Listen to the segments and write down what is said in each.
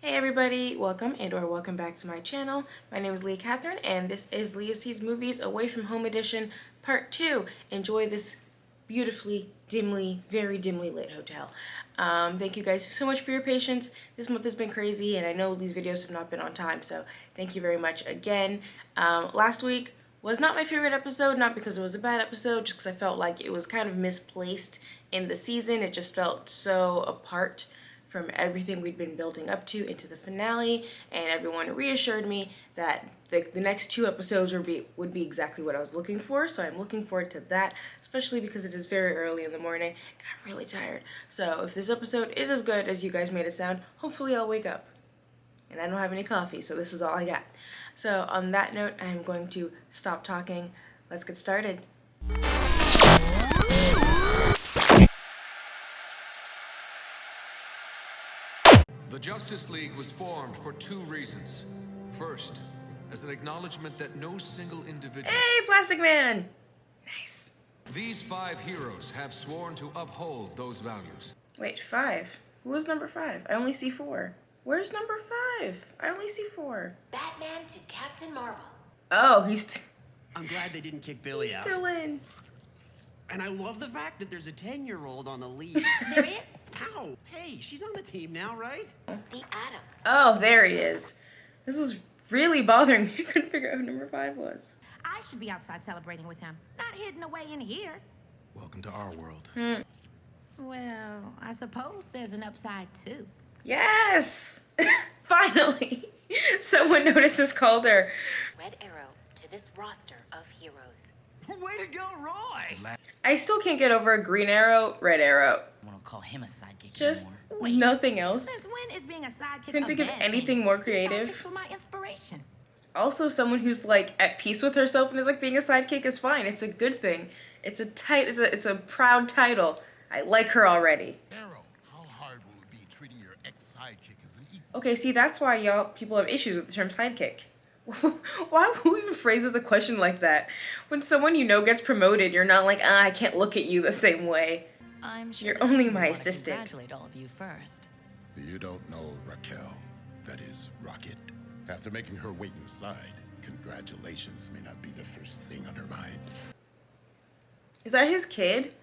Hey everybody, welcome and/or welcome back to my channel. My name is Leah Catherine and this is Leah Sees Movies Away from Home Edition Part 2. Enjoy this beautifully, very dimly lit hotel. Thank you guys so much for your patience. This month has been crazy and I know these videos have not been on time, so thank you very much again. Last week was not my favorite episode, not because it was a bad episode, just because I felt like it was kind of misplaced in the season. It just felt so apart from everything we'd been building up to into the finale, and everyone reassured me that the next two episodes would be exactly what I was looking for, so I'm looking forward to that, especially because it is very early in the morning and I'm really tired. So if this episode is as good as you guys made it sound, hopefully I'll wake up. And I don't have any coffee, so this is all I got. So on that note, I'm going to stop talking. Let's get started. The Justice League was formed for two reasons. First, as an acknowledgement that no single individual... Hey, Plastic Man! Nice. These 5 heroes have sworn to uphold those values. Wait, 5? Who is number 5? I only see 4. Where's number 5? I only see 4. Batman to Captain Marvel. Oh, I'm glad they didn't kick Billy he's out. still in. And I love the fact that there's a 10-year-old on the lead. There is? Ow! Hey, she's on the team now, right? The Atom. Oh, there he is. This was really bothering me. I couldn't figure out who number 5 was. I should be outside celebrating with him, not hidden away in here. Welcome to our world. Well, I suppose there's an upside too. Yes! Finally! Someone notices Calder. Red arrow to this roster of heroes. Way to go, Roy! I still can't get over a green arrow, red arrow. I won't call him a sidekick Just anymore. Wait. nothing else. Since when is being a sidekick Couldn't a think of bad anything thing? more The creative. sidekicks were my inspiration. Also, someone who's like at peace with herself and is like being a sidekick is fine. It's a good thing. It's a proud title. I like her already. Arrow, how hard will it be treating your ex-sidekick as an equal? Okay, see, that's why people have issues with the term sidekick. Who even phrases a question like that? When someone you know gets promoted, you're not like, I can't look at you the same way. I'm sure You're the only team will my wanna assistant. Congratulate all of you first. You don't know Raquel, that is Rocket. After making her wait inside, congratulations may not be the first thing on her mind. Is that his kid?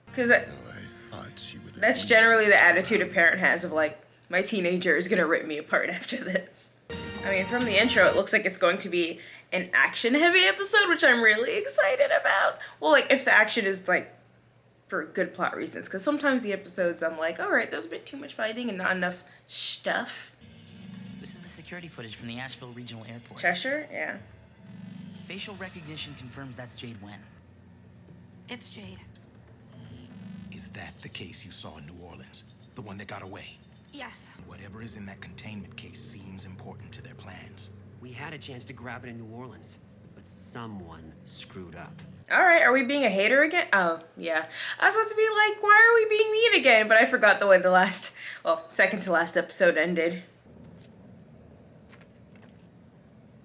Because No, I thought she would. that's generally the attitude a parent has of like, my teenager is gonna rip me apart after this. I mean, from the intro, it looks like it's going to be an action-heavy episode, which I'm really excited about. Well, like, if the action is, like, for good plot reasons. Because sometimes the episodes, I'm like, all right, there's a bit too much fighting and not enough stuff. This is the security footage from the Asheville Regional Airport. Cheshire? Yeah. Facial recognition confirms that's Jade Wen. It's Jade. Is that the case you saw in New Orleans? The one that got away? Yes. Whatever is in that containment case seems important to their plans. We had a chance to grab it in New Orleans, but someone screwed up. All right, are we being a hater again? Oh, yeah. I was about to be like, why are we being mean again? But I forgot the way the second to last episode ended.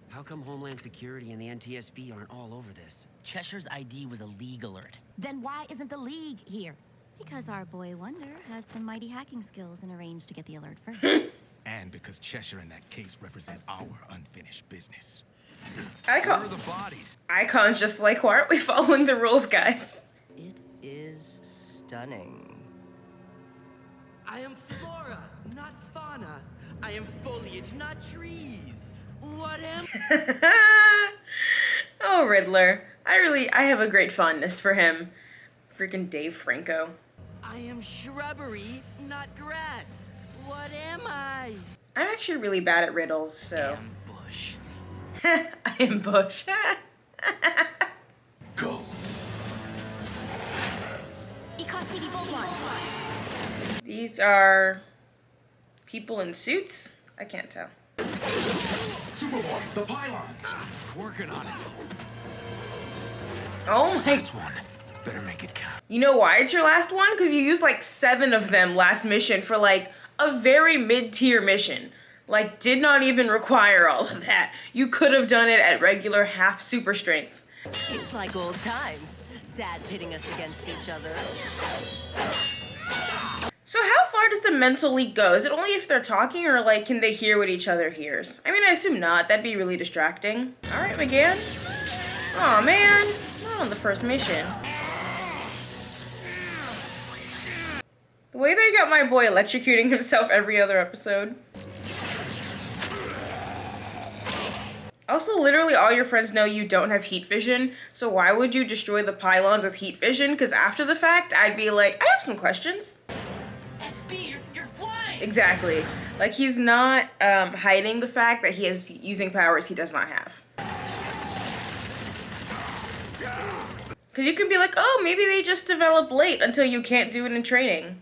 How come Homeland Security and the NTSB aren't all over this? Cheshire's ID was a league alert. Then why isn't the League here? Because our boy Wonder has some mighty hacking skills and arranged to get the alert first. And because Cheshire in that case represent our unfinished business. Where are the bodies? Icon's just like, why aren't we following the rules, guys? It is stunning. I am flora, not fauna. I am foliage, not trees. What am... Oh, Riddler. I have a great fondness for him. Freaking Dave Franco. I am shrubbery, not grass. What am I? I'm actually really bad at riddles, so. Ambush. I am Bush. Go! These are people in suits? I can't tell. Superboy, the pylons! Working on it. Oh my. Last one. Better make it count. You know why it's your last one? Because you used like 7 of them last mission for like a very mid-tier mission. Like, did not even require all of that. You could have done it at regular half super strength. It's like old times. Dad pitting us against each other. So how far does the mental leak go? Is it only if they're talking, or like can they hear what each other hears? I mean, I assume not. That'd be really distracting. All right, McGann. Oh man, not on the first mission. The way they got my boy electrocuting himself every other episode. Also, literally all your friends know you don't have heat vision, so why would you destroy the pylons with heat vision? Because after the fact, I'd be like, I have some questions. SB, you're flying! Exactly. Like, he's not hiding the fact that he is using powers he does not have. Because you could be like, oh, maybe they just develop late until you can't do it in training.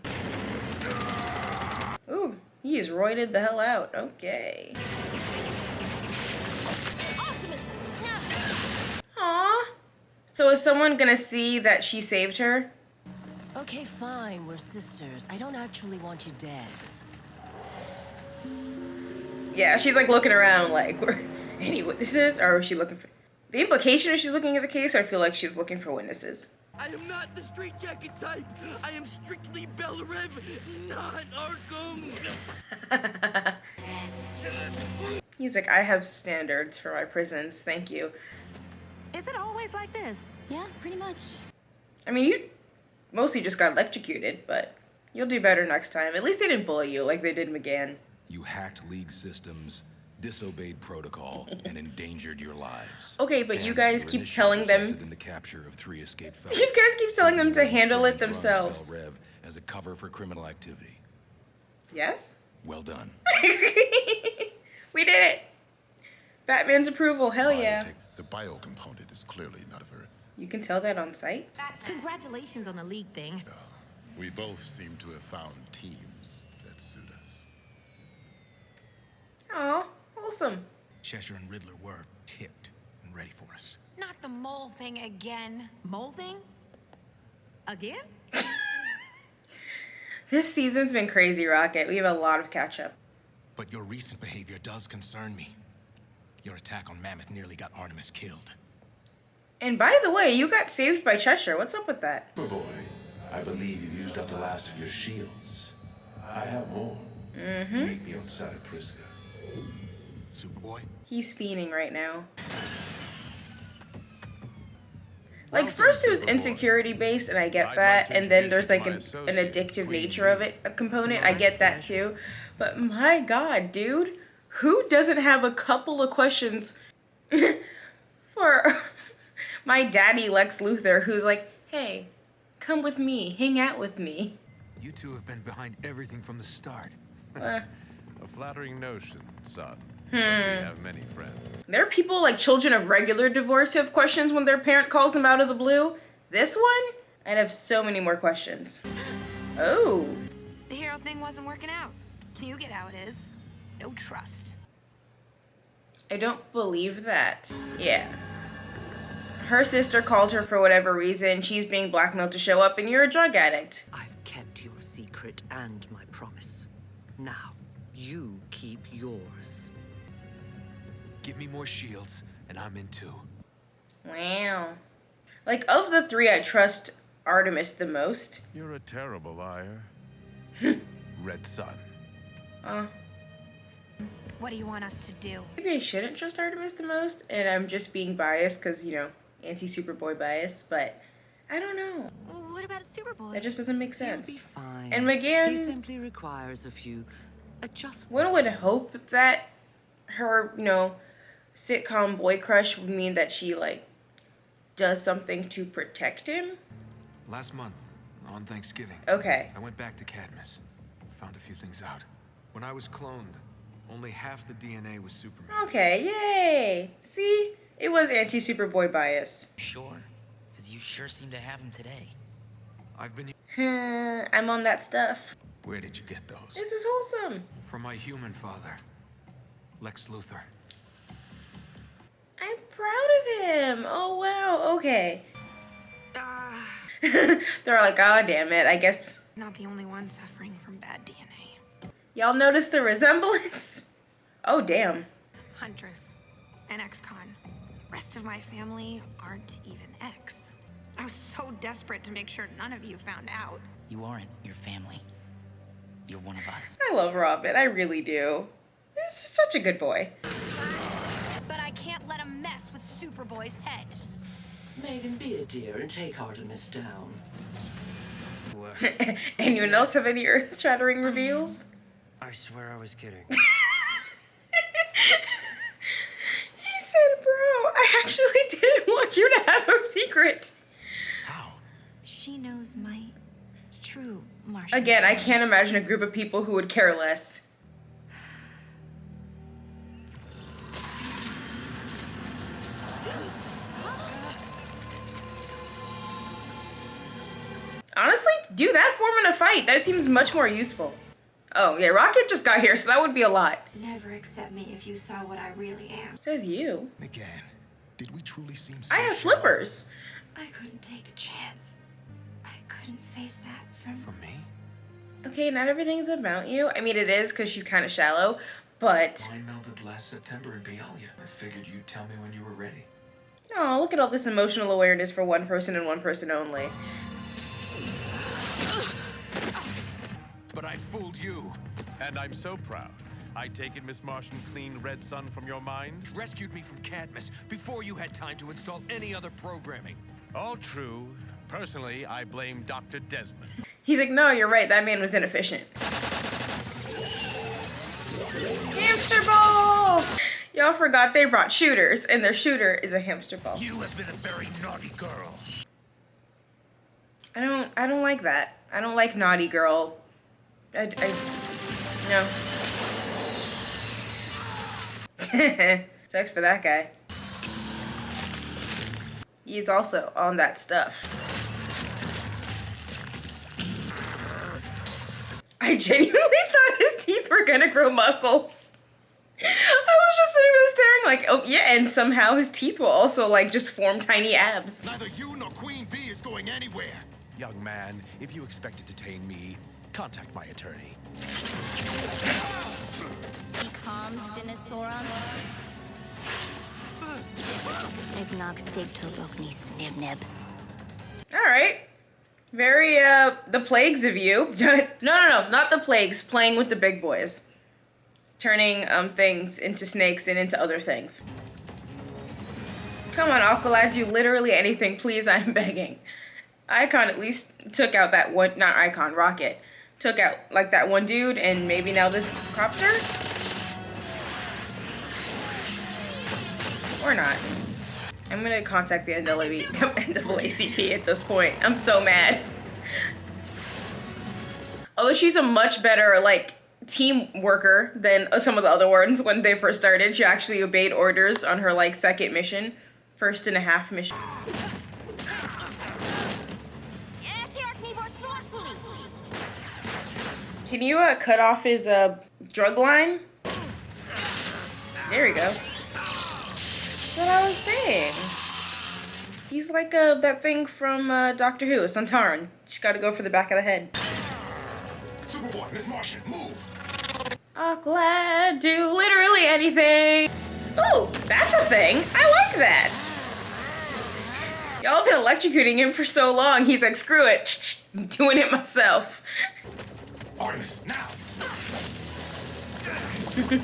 Ooh, he's roided the hell out. Okay. Aww. So is someone gonna see that she saved her? Okay, fine, we're sisters. I don't actually want you dead. Yeah, she's like looking around like, were any witnesses? Or is she looking for... The implication is she's looking at the case, or I feel like she was looking for witnesses. I am not the straitjacket type. I am strictly Belrev, not Arkham. He's like, I have standards for my prisons, thank you. Is it always like this? Yeah, pretty much. I mean, you mostly just got electrocuted, but you'll do better next time. At least they didn't bully you like they did McGann. You hacked League systems, disobeyed protocol, and endangered your lives. Okay, but And you guys your keep initiative telling them... resulted in the capture of 3 escaped felons. You guys keep telling them to handle it themselves. Belrev as a cover for criminal activity. Yes? Well done. We did it! Batman's approval, hell yeah. The biocomponent is clearly not of Earth. You can tell that on sight. Congratulations on the league thing. We both seem to have found teams that suit us. Aw, wholesome. Cheshire and Riddler were tipped and ready for us. Not the mole thing again. Mole thing? Again? This season's been crazy, Rocket. We have a lot of catch-up. But your recent behavior does concern me. Your attack on Mammoth nearly got Artemis killed. And by the way, you got saved by Cheshire. What's up with that? Boy, I believe you've used up the last of your shields. I have more. Meet me outside of Prisca. Superboy? He's fiending right now. Like, first it was insecurity based, and I get that, and then there's like an addictive nature of it, a component. I get that too. But my god, dude, who doesn't have a couple of questions for my daddy Lex Luthor, who's like, hey, come with me, hang out with me. You two have been behind everything from the start. A flattering notion, son. But we have many friends. There are people like children of regular divorce who have questions when their parent calls them out of the blue. This one, I'd have so many more questions. Oh. The hero thing wasn't working out. You get how it is. No trust. I don't believe that. Yeah. Her sister called her for whatever reason. She's being blackmailed to show up, and you're a drug addict. I've kept your secret and my promise. Now, you keep yours. Give me more shields, and I'm in too. Wow. Like, of the three, I trust Artemis the most. You're a terrible liar. Red Sun. What do you want us to do? Maybe I shouldn't trust Artemis the most, and I'm just being biased because, you know, anti-Superboy bias, but I don't know. Well, what about Superboy? That just doesn't make sense. He'll be fine. And McGann... He simply requires a few adjustments. One would hope that her, you know, sitcom boy crush would mean that she, like, does something to protect him. Last month, on Thanksgiving, Okay. I went back to Cadmus. Found a few things out. When I was cloned, only half the DNA was Superman. Okay, yay! See? It was anti-Superboy bias. Sure, because you sure seem to have him today. I've been... I'm on that stuff. Where did you get those? This is wholesome. From my human father, Lex Luthor. I'm proud of him. Oh, wow. Okay. They're like, oh, damn it. I guess... Not the only one suffering from bad DNA. Y'all notice the resemblance? Oh, damn. Huntress, an ex-con. Rest of my family aren't even ex. I was so desperate to make sure none of you found out. You aren't your family. you're one of us. I love Robin, I really do. He's such a good boy. But I can't let him mess with Superboy's head. Megan, be a dear and take Artemis down. Anyone else have any earth-shattering reveals? I swear I was kidding. He said, bro, I actually didn't want you to have a secret. She knows my true Martian. Again, I can't imagine a group of people who would care less. Honestly, do that form in a fight. That seems much more useful. Oh, yeah, Rocket just got here, so that would be a lot. Never accept me if you saw what I really am. Says you. Again, did we truly seem I have flippers. I couldn't take a chance. I couldn't face that from me? Okay, not everything's about you. I mean, it is because she's kind of shallow, but... Mine melted last September in Bealia. I figured you'd tell me when you were ready. Oh, look at all this emotional awareness for one person and one person only. But I fooled you. And I'm so proud. I taken Miss Martian clean red sun from your mind? Rescued me from Cadmus before you had time to install any other programming. All true. Personally, I blame Dr. Desmond. He's like, no, you're right. That man was inefficient. Hamster ball! Y'all forgot they brought shooters, and their shooter is a hamster ball. You have been a very naughty girl. I don't like that. I don't like naughty girl. No. Sucks for that guy. He's also on that stuff. I genuinely thought his teeth were gonna grow muscles. I was just sitting there staring like, oh yeah, and somehow his teeth will also like just form tiny abs. Neither you nor Queen Bee is going anywhere. Young man, if you expect to detain me, contact my attorney. Becomes Dinosauron. Ignog Sigtobokni Snibnib. Alright. Very, the plagues of you. No, not the plagues. Playing with the big boys. Turning, things into snakes and into other things. Come on, Aqualad, do literally anything, please, I'm begging. Icon at least took out that one, not Icon, Rocket. Took out, like, that one dude, and maybe now this copter? Or not. I'm gonna contact the NAACP at this point. I'm so mad. Although she's a much better, like, team worker than some of the other ones when they first started. She actually obeyed orders on her, like, second mission. First and a half mission. Can you, cut off his, drug line? There we go. That's what I was saying. He's like that thing from Doctor Who, Santaran. Just gotta go for the back of the head. Superboy, Miss Martian, move! Aqualad, do literally anything. Ooh, that's a thing. I like that. Y'all have been electrocuting him for so long. He's like, screw it. I'm doing it myself. Artemis, now! Fun.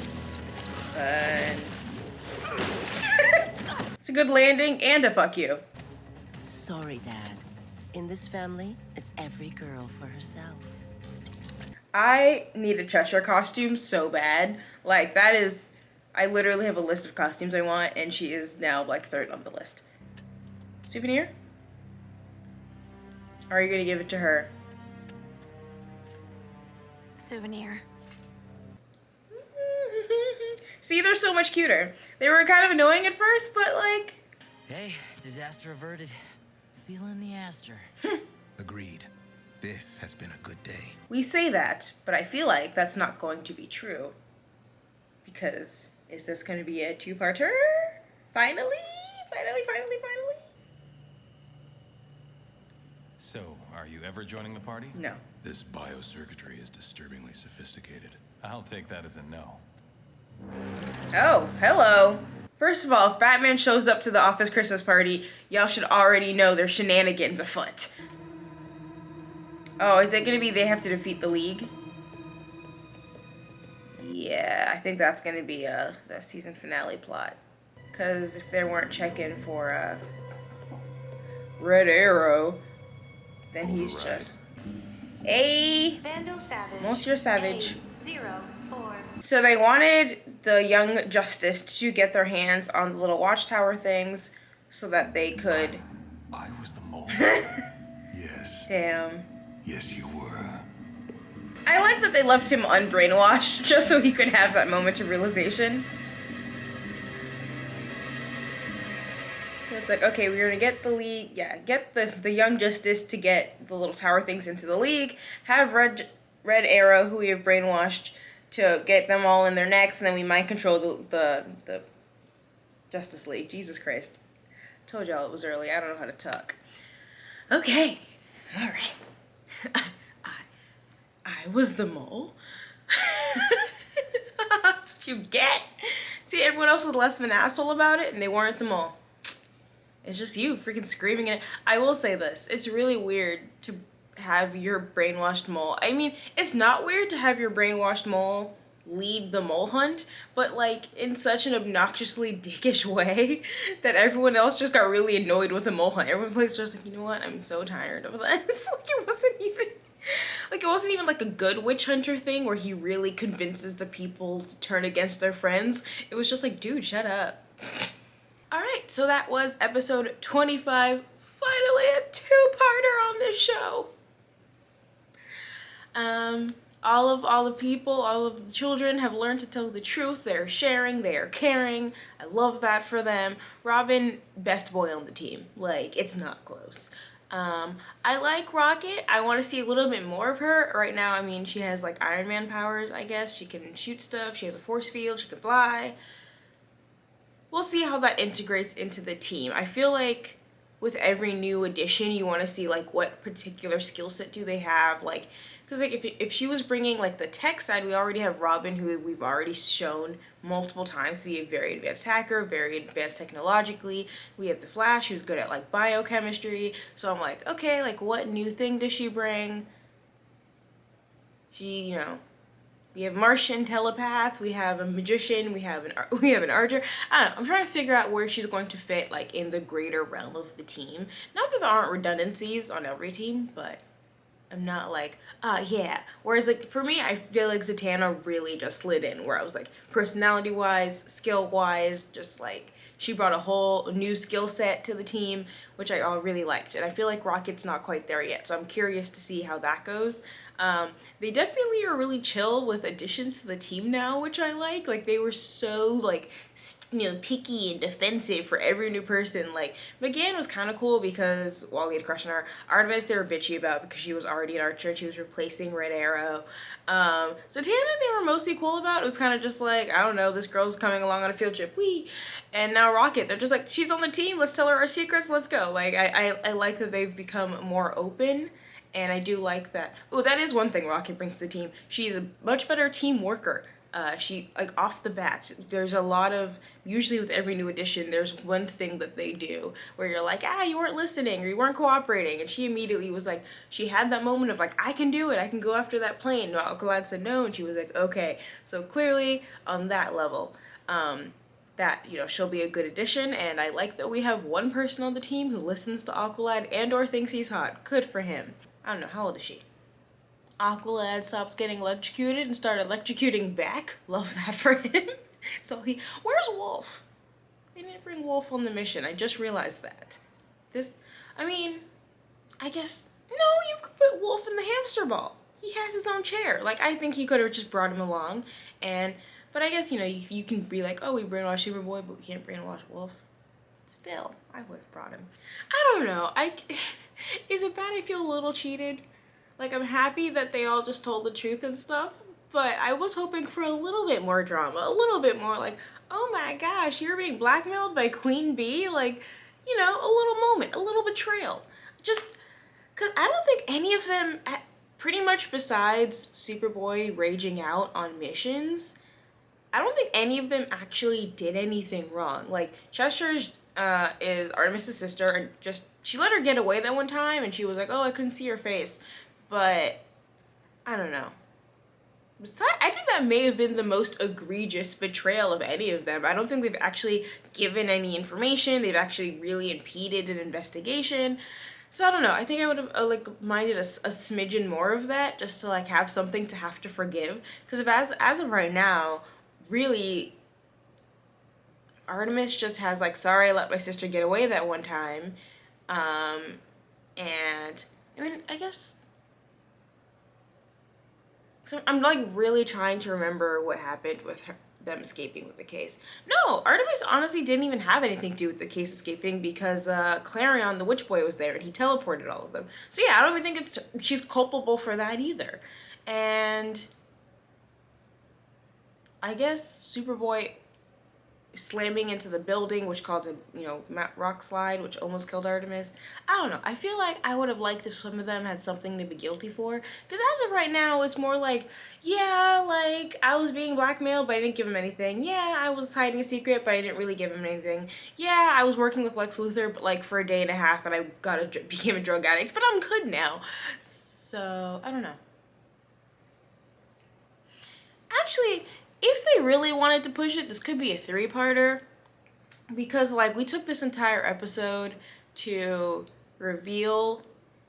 It's a good landing and a fuck you. Sorry, Dad. In this family, it's every girl for herself. I need a Cheshire costume so bad. Like, that is... I literally have a list of costumes I want, and she is now, like, third on the list. Souvenir? Or are you gonna give it to her? Souvenir. See, they're so much cuter. They were kind of annoying at first, but, like... Hey, disaster averted. Feeling the aster. Agreed. This has been a good day. We say that, but I feel like that's not going to be true. Because, is this going to be a two-parter? Finally? Finally. So, are you ever joining the party? No. This biocircuitry is disturbingly sophisticated. I'll take that as a no. Oh, hello. First of all, if Batman shows up to the office Christmas party, y'all should already know there's shenanigans afoot. Oh, is it gonna be they have to defeat the League? Yeah, I think that's gonna be the season finale plot. Because if they weren't checking for Red Arrow, then he's just Vandal Savage. Monsieur Savage. A04. So they wanted the Young Justice to get their hands on the little watchtower things so that they could. I was the mole. Yes. Damn. Yes, you were. I like that they left him unbrainwashed just so he could have that moment of realization. It's like, okay, we're gonna get the league, get the Young Justice to get the little tower things into the league, have Red Arrow, who we have brainwashed, to get them all in their necks, and then we mind control the Justice League. Jesus Christ. Told y'all it was early. I don't know how to talk. Okay. Alright. I was the mole. That's what you get. See, everyone else was less of an asshole about it, and they weren't the mole. It's just you freaking screaming it. I will say this. It's really weird to have your brainwashed mole. I mean, it's not weird to have your brainwashed mole lead the mole hunt, but like in such an obnoxiously dickish way that everyone else just got really annoyed with the mole hunt. Everyone was just like, you know what? I'm so tired of this. It wasn't even like a good witch hunter thing where he really convinces the people to turn against their friends. It was just like, dude, shut up. Alright, so that was episode 25. Finally a two-parter on this show. All the people, all of the children have learned to tell the truth. They're sharing, they are caring. I love that for them. Robin, best boy on the team. Like, it's not close. I like Rocket. I want to see a little bit more of her. Right now, I mean, she has like Iron Man powers, I guess. She can shoot stuff. She has a force field. She can fly. We'll see how that integrates into the team. I feel like with every new addition, you want to see like what particular skill set do they have, like, because like if she was bringing like the tech side, we already have Robin, who we've already shown multiple times to be a very advanced hacker, very advanced technologically. We have the Flash, who's good at like biochemistry. So I'm like, okay, like what new thing does she bring? She, you know. We have Martian telepath, we have a magician, we have an archer. I don't know, I'm trying to figure out where she's going to fit like in the greater realm of the team. Not that there aren't redundancies on every team, but I'm not like, yeah. Whereas like for me, I feel like Zatanna really just slid in, where I was like personality wise, skill wise, just like she brought a whole new skill set to the team, which I all really liked. And I feel like Rocket's not quite there yet, so I'm curious to see how that goes. They definitely are really chill with additions to the team now, which I like. Like, they were so, like, you know, picky and defensive for every new person. Like, McGann was kind of cool because, while he had a crush on her, Artemis they were bitchy about because she was already an archer and she was replacing Red Arrow. Zatanna they were mostly cool about. It was kind of just like, I don't know, this girl's coming along on a field trip, wee. And now Rocket, they're just like, she's on the team, let's tell her our secrets, let's go. Like, I like that they've become more open. And I do like that. Oh, that is one thing Rocket brings to the team. She's a much better team worker. She, like, off the bat, there's a lot of, usually with every new addition, there's one thing that they do where you're like, you weren't listening or you weren't cooperating. And she immediately was like, she had that moment of like, I can do it. I can go after that plane. No, Alkalad said no. And she was like, okay. So clearly on that level, that, you know, she'll be a good addition. And I like that we have one person on the team who listens to Aqualad and or thinks he's hot. Good for him. I don't know, how old is she? Aqualad stops getting electrocuted and started electrocuting back. Love that for him. So where's Wolf? They didn't bring Wolf on the mission. I just realized that. I guess, no, you could put Wolf in the hamster ball. He has his own chair. Like, I think he could have just brought him along. But I guess, you know, you can be like, oh, we brainwashed Superboy, but we can't brainwash Wolf. Still, I would have brought him. I don't know. Is it bad I feel a little cheated? Like, I'm happy that they all just told the truth and stuff, but I was hoping for a little bit more drama, a little bit more like, oh my gosh, you're being blackmailed by Queen Bee? Like, you know, a little moment, a little betrayal. Just, because I don't think any of them, pretty much besides Superboy raging out on missions, I don't think any of them actually did anything wrong. Like, Chester's is Artemis' sister, and just, she let her get away that one time, and she was like, oh, I couldn't see her face. But, I don't know. I think that may have been the most egregious betrayal of any of them. I don't think they've actually given any information. They've actually really impeded an investigation. So I don't know. I think I would have like minded a smidgen more of that, just to like have something to have to forgive. Because as of right now, really, Artemis just has like, sorry, I let my sister get away that one time, and I mean, I guess. So I'm like really trying to remember what happened with them escaping with the case. No, Artemis honestly didn't even have anything to do with the case escaping because Clarion, the witch boy, was there and he teleported all of them. So yeah, I don't even think she's culpable for that either. And I guess Superboy slamming into the building, which caused a rock slide, which almost killed Artemis. I don't know. I feel like I would have liked if some of them had something to be guilty for. Because as of right now, it's more like, yeah, like I was being blackmailed, but I didn't give him anything. Yeah, I was hiding a secret, but I didn't really give him anything. Yeah, I was working with Lex Luthor, but like for a day and a half, and I became a drug addict. But I'm good now. So I don't know. Actually, if they really wanted to push it, this could be a 3-parter. Because, like, we took this entire episode to reveal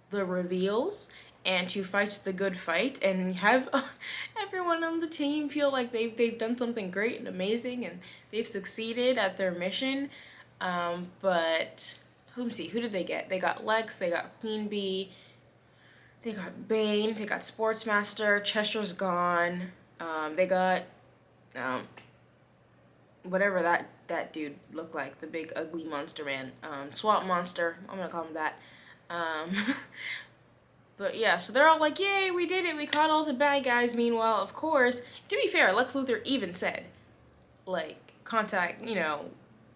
the reveals and to fight the good fight and have everyone on the team feel like they've done something great and amazing and they've succeeded at their mission. But, who did they get? They got Lex, they got Queen Bee, they got Bane, they got Sportsmaster, Chesture's gone, they got whatever that dude looked like, the big ugly monster man, swamp monster, I'm gonna call him that. But yeah, so they're all like, yay, we did it, we caught all the bad guys. Meanwhile, of course, to be fair, Lex Luthor even said, like, contact,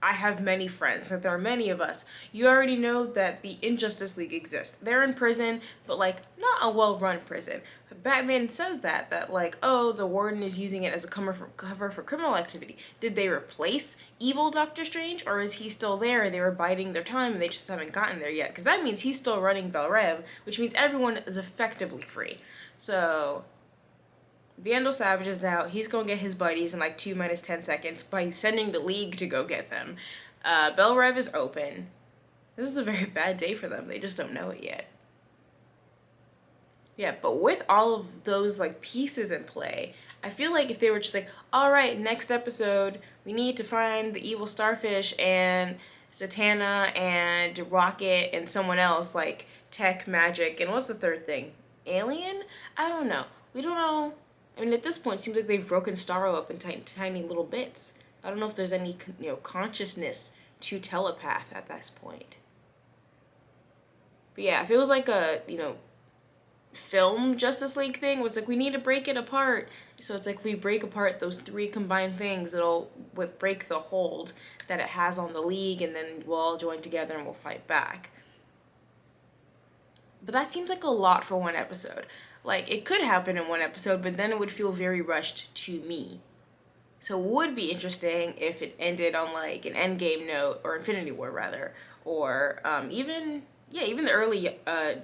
I have many friends, that there are many of us. You already know that the Injustice League exists. They're in prison, but like not a well-run prison. But Batman says that like, oh, the Warden is using it as a cover for criminal activity. Did they replace evil Doctor Strange, or is he still there and they were biding their time and they just haven't gotten there yet? Because that means he's still running Bel Rev, which means everyone is effectively free. So Vandal Savage is out. He's going to get his buddies in like 2 minus 10 seconds by sending the League to go get them. Bel Rev is open. This is a very bad day for them. They just don't know it yet. Yeah, but with all of those like pieces in play, I feel like if they were just like, all right, next episode, we need to find the evil starfish and Zatanna and Rocket and someone else like Tech, Magic, and what's the third thing? Alien? I don't know. We don't know. I mean, at this point, it seems like they've broken Starro up in tiny little bits. I don't know if there's any, consciousness to telepath at this point. But yeah, if it was like a, film Justice League thing, where it's like, we need to break it apart. So it's like, if we break apart those 3 combined things, it'll break the hold that it has on the League, and then we'll all join together and we'll fight back. But that seems like a lot for one episode. Like, it could happen in one episode, but then it would feel very rushed to me. So it would be interesting if it ended on, like, an Endgame note, or Infinity War, rather, or even the early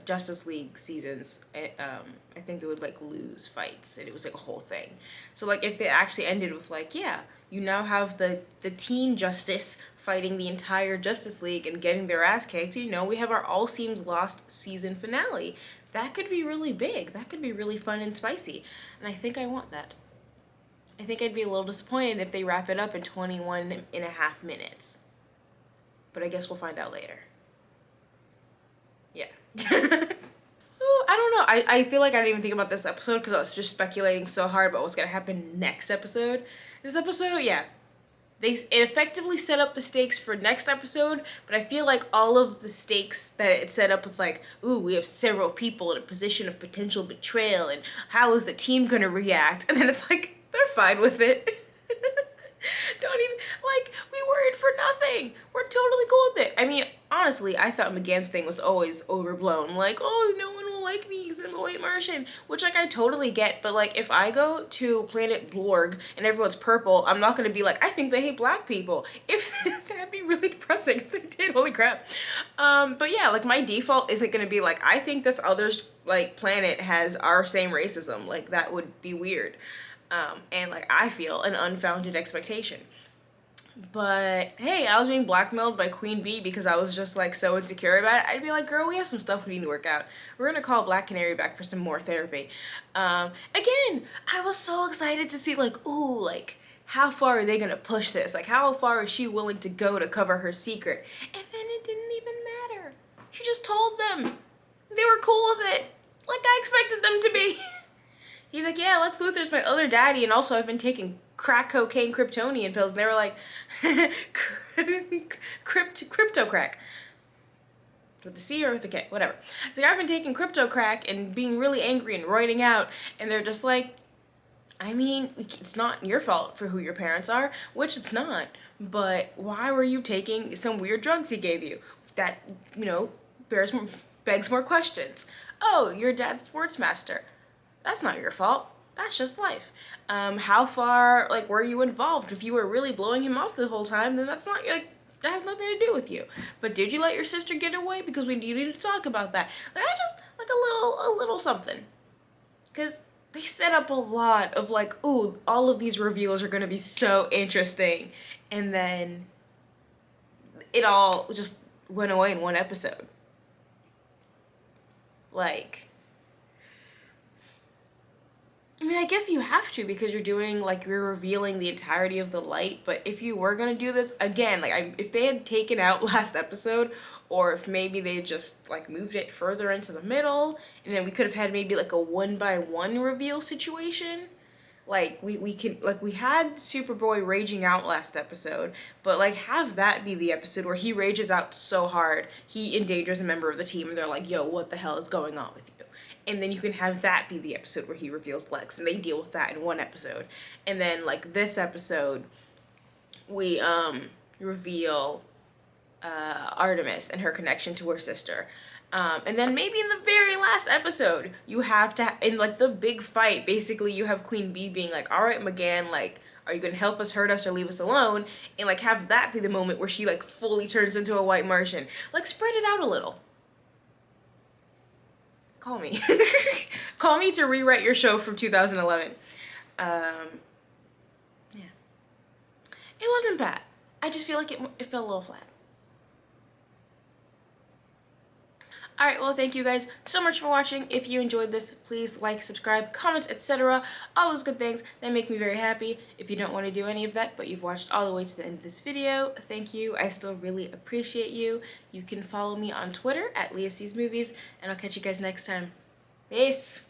Justice League seasons, I think they would, like, lose fights, and it was, like, a whole thing. So, like, if they actually ended with, like, yeah, you now have the Teen Justice fighting the entire Justice League and getting their ass kicked, we have our All Seems Lost season finale. That could be really big. That could be really fun and spicy. And I think I want that. I think I'd be a little disappointed if they wrap it up in 21 and a half minutes. But I guess we'll find out later. Yeah. I don't know. I feel like I didn't even think about this episode because I was just speculating so hard about what's going to happen next episode. This episode, yeah. It effectively set up the stakes for next episode, but I feel like all of the stakes that it set up with, like, ooh, we have several people in a position of potential betrayal, and how is the team gonna react? And then it's like, they're fine with it. Don't even, like, we worried for nothing. We're totally cool with it. I mean, honestly, I thought McGann's thing was always overblown. Like, oh, no one will like me because I'm a white Martian. Which, like, I totally get. But, like, if I go to planet Blorg and everyone's purple, I'm not going to be like, I think they hate black people. That'd be really depressing if they did. Holy crap. But, yeah, like, my default isn't going to be like, I think this other like planet has our same racism. Like that would be weird. And like I feel an unfounded expectation. But hey, I was being blackmailed by Queen Bee because I was just like so insecure about it. I'd be like, girl, we have some stuff we need to work out. We're gonna call Black Canary back for some more therapy. Again, I was so excited to see like, ooh, like how far are they gonna push this? Like how far is she willing to go to cover her secret? And then it didn't even matter. She just told them. They were cool with it. Like I expected them to be. He's like, yeah, Lex Luthor's my other daddy, and also I've been taking crack cocaine Kryptonian pills. And they were like, crypto crack. With the C or with the K, whatever. So I've been taking crypto crack and being really angry and roiding out, and they're just like, I mean, it's not your fault for who your parents are, which it's not, but why were you taking some weird drugs he gave you? That, you know, begs more questions. Oh, your dad's sports master. That's not your fault. That's just life. How far, like, were you involved? If you were really blowing him off the whole time, then that's not, like, that has nothing to do with you. But did you let your sister get away? Because we need to talk about that. Like, I just, like, a little something. Because they set up a lot of, like, ooh, all of these reveals are going to be so interesting. And then it all just went away in one episode. Like, I mean, I guess you have to because you're doing, like, you're revealing the entirety of the light, but if you were gonna do this, again, like, if they had taken out last episode, or if maybe they just, like, moved it further into the middle, and then we could have had maybe, like, a one-by-one reveal situation, like, we could, like, we had Superboy raging out last episode, but, like, have that be the episode where he rages out so hard, he endangers a member of the team, and they're like, yo, what the hell is going on with you? And then you can have that be the episode where he reveals Lex, and they deal with that in one episode. And then, like, this episode, we reveal Artemis and her connection to her sister. And then maybe in the very last episode, you have to, in, like, the big fight, basically you have Queen Bee being like, all right, McGann, like, are you going to help us, hurt us, or leave us alone? And, like, have that be the moment where she, like, fully turns into a white Martian. Like, spread it out a little. Call me. Call me to rewrite your show from 2011. Yeah. It wasn't bad. I just feel like it fell a little flat. Alright, well, thank you guys so much for watching. If you enjoyed this, please like, subscribe, comment, etc. All those good things that make me very happy. If you don't want to do any of that, but you've watched all the way to the end of this video, thank you. I still really appreciate you. You can follow me on Twitter at LeahSeesMovies, and I'll catch you guys next time. Peace!